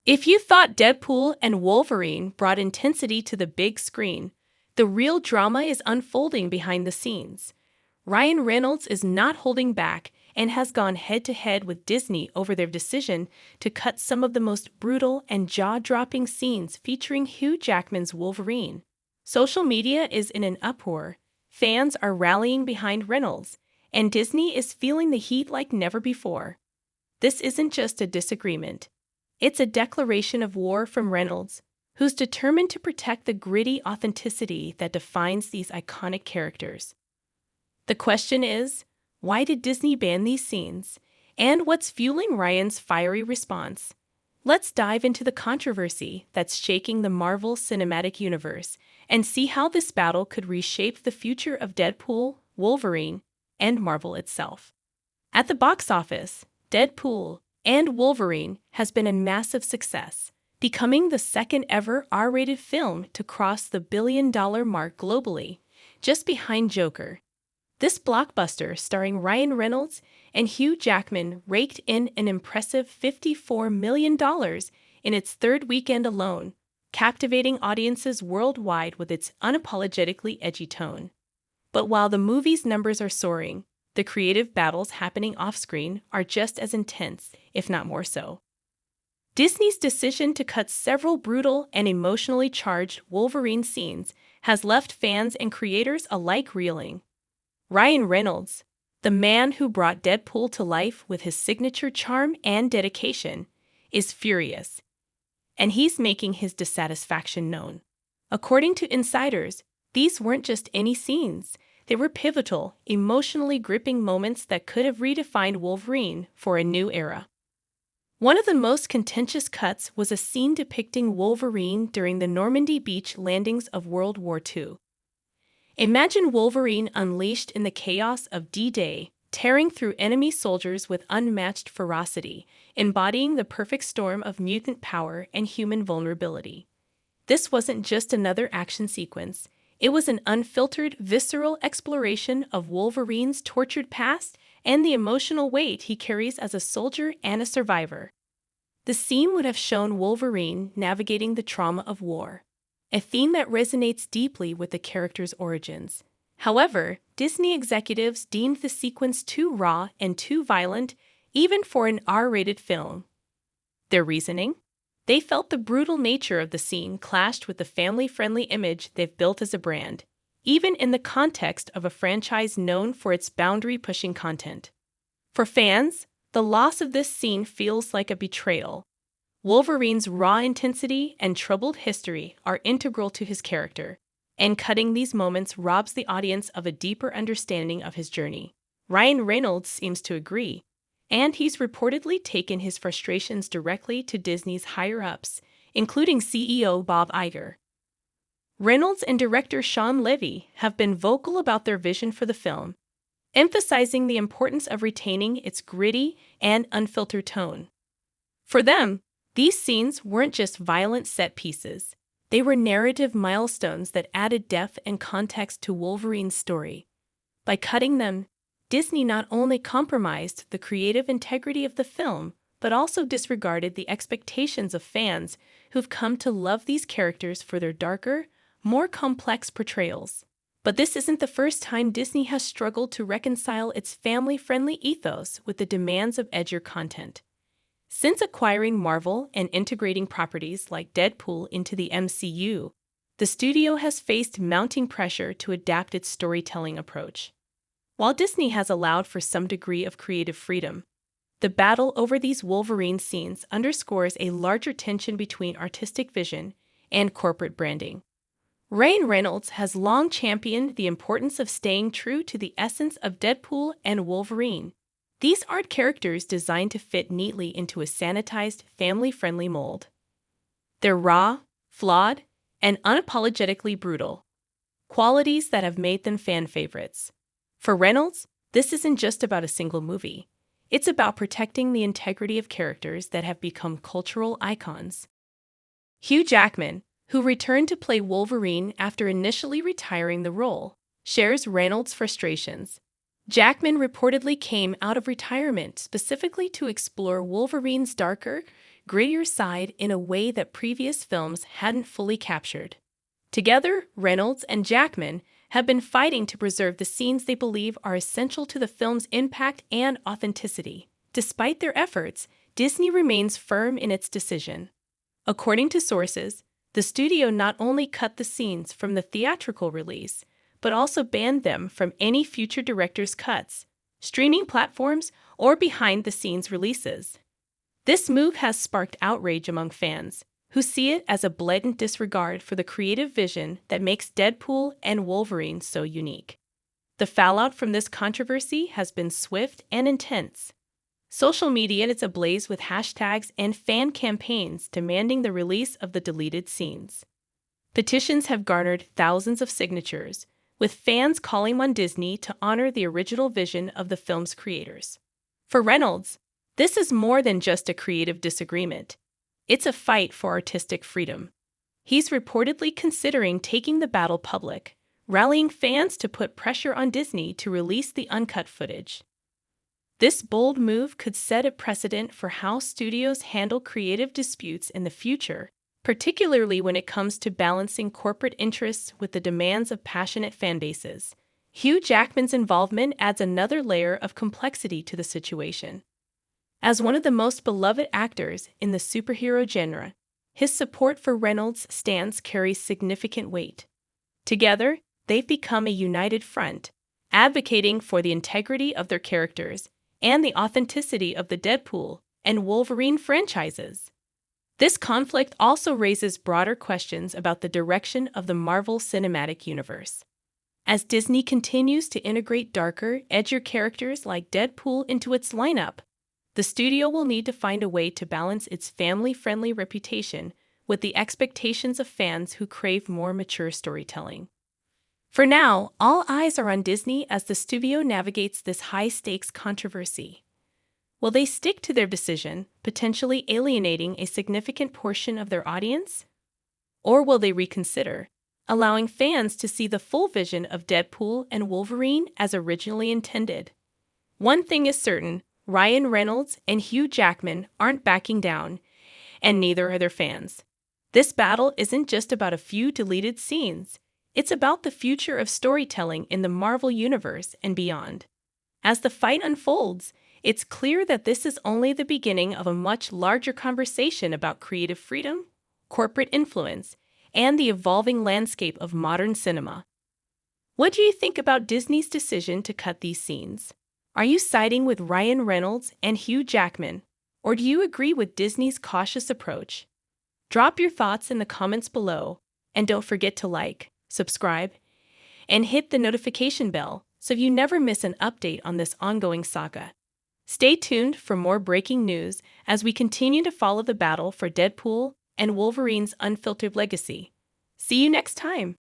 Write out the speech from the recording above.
If you thought Deadpool and Wolverine brought intensity to the big screen, the real drama is unfolding behind the scenes. Ryan Reynolds is not holding back and has gone head-to-head with Disney over their decision to cut some of the most brutal and jaw-dropping scenes featuring Hugh Jackman's Wolverine. Social media is in an uproar. Fans are rallying behind Reynolds, and Disney is feeling the heat like never before. This isn't just a disagreement. It's a declaration of war from Reynolds, who's determined to protect the gritty authenticity that defines these iconic characters. The question is, why did Disney ban these scenes? And what's fueling Ryan's fiery response? Let's dive into the controversy that's shaking the Marvel Cinematic Universe and see how this battle could reshape the future of Deadpool, Wolverine, and Marvel itself. At the box office, Deadpool and Wolverine has been a massive success, becoming the second ever R-rated film to cross the billion-dollar mark globally, just behind Joker. This blockbuster, starring Ryan Reynolds and Hugh Jackman, raked in an impressive $54 million in its third weekend alone, captivating audiences worldwide with its unapologetically edgy tone. But while the movie's numbers are soaring, the creative battles happening off-screen are just as intense, if not more so. Disney's decision to cut several brutal and emotionally charged Wolverine scenes has left fans and creators alike reeling. Ryan Reynolds, the man who brought Deadpool to life with his signature charm and dedication, is furious, and he's making his dissatisfaction known. According to insiders, these weren't just any scenes. They were pivotal, emotionally gripping moments that could have redefined Wolverine for a new era. One of the most contentious cuts was a scene depicting Wolverine during the Normandy beach landings of World War II. Imagine Wolverine unleashed in the chaos of D-Day, tearing through enemy soldiers with unmatched ferocity, embodying the perfect storm of mutant power and human vulnerability. This wasn't just another action sequence. It was an unfiltered, visceral exploration of Wolverine's tortured past and the emotional weight he carries as a soldier and a survivor. The scene would have shown Wolverine navigating the trauma of war, a theme that resonates deeply with the character's origins. However, Disney executives deemed the sequence too raw and too violent, even for an R-rated film. Their reasoning? They felt the brutal nature of the scene clashed with the family-friendly image they've built as a brand, even in the context of a franchise known for its boundary-pushing content. For fans, the loss of this scene feels like a betrayal. Wolverine's raw intensity and troubled history are integral to his character, and cutting these moments robs the audience of a deeper understanding of his journey. Ryan Reynolds seems to agree, and he's reportedly taken his frustrations directly to Disney's higher-ups, including CEO Bob Iger. Reynolds and director Shawn Levy have been vocal about their vision for the film, emphasizing the importance of retaining its gritty and unfiltered tone. For them, these scenes weren't just violent set pieces. They were narrative milestones that added depth and context to Wolverine's story. By cutting them, Disney not only compromised the creative integrity of the film, but also disregarded the expectations of fans who've come to love these characters for their darker, more complex portrayals. But this isn't the first time Disney has struggled to reconcile its family-friendly ethos with the demands of edgier content. Since acquiring Marvel and integrating properties like Deadpool into the MCU, the studio has faced mounting pressure to adapt its storytelling approach. While Disney has allowed for some degree of creative freedom, the battle over these Wolverine scenes underscores a larger tension between artistic vision and corporate branding. Ryan Reynolds has long championed the importance of staying true to the essence of Deadpool and Wolverine. These aren't characters designed to fit neatly into a sanitized, family-friendly mold. They're raw, flawed, and unapologetically brutal, qualities that have made them fan favorites. For Reynolds, this isn't just about a single movie. It's about protecting the integrity of characters that have become cultural icons. Hugh Jackman, who returned to play Wolverine after initially retiring the role, shares Reynolds' frustrations. Jackman reportedly came out of retirement specifically to explore Wolverine's darker, grittier side in a way that previous films hadn't fully captured. Together, Reynolds and Jackman have been fighting to preserve the scenes they believe are essential to the film's impact and authenticity. Despite their efforts, Disney remains firm in its decision. According to sources, the studio not only cut the scenes from the theatrical release, but also banned them from any future director's cuts, streaming platforms, or behind-the-scenes releases. This move has sparked outrage among fans, who see it as a blatant disregard for the creative vision that makes Deadpool and Wolverine so unique. The fallout from this controversy has been swift and intense. Social media is ablaze with hashtags and fan campaigns demanding the release of the deleted scenes. Petitions have garnered thousands of signatures, with fans calling on Disney to honor the original vision of the film's creators. For Reynolds, this is more than just a creative disagreement. It's a fight for artistic freedom. He's reportedly considering taking the battle public, rallying fans to put pressure on Disney to release the uncut footage. This bold move could set a precedent for how studios handle creative disputes in the future, particularly when it comes to balancing corporate interests with the demands of passionate fanbases. Hugh Jackman's involvement adds another layer of complexity to the situation. As one of the most beloved actors in the superhero genre, his support for Reynolds' stance carries significant weight. Together, they've become a united front, advocating for the integrity of their characters and the authenticity of the Deadpool and Wolverine franchises. This conflict also raises broader questions about the direction of the Marvel Cinematic Universe. As Disney continues to integrate darker, edgier characters like Deadpool into its lineup, the studio will need to find a way to balance its family-friendly reputation with the expectations of fans who crave more mature storytelling. For now, all eyes are on Disney as the studio navigates this high-stakes controversy. Will they stick to their decision, potentially alienating a significant portion of their audience? Or will they reconsider, allowing fans to see the full vision of Deadpool and Wolverine as originally intended? One thing is certain, Ryan Reynolds and Hugh Jackman aren't backing down, and neither are their fans. This battle isn't just about a few deleted scenes. It's about the future of storytelling in the Marvel Universe and beyond. As the fight unfolds, it's clear that this is only the beginning of a much larger conversation about creative freedom, corporate influence, and the evolving landscape of modern cinema. What do you think about Disney's decision to cut these scenes? Are you siding with Ryan Reynolds and Hugh Jackman, or do you agree with Disney's cautious approach? Drop your thoughts in the comments below, and don't forget to like, subscribe, and hit the notification bell so you never miss an update on this ongoing saga. Stay tuned for more breaking news as we continue to follow the battle for Deadpool and Wolverine's unfiltered legacy. See you next time!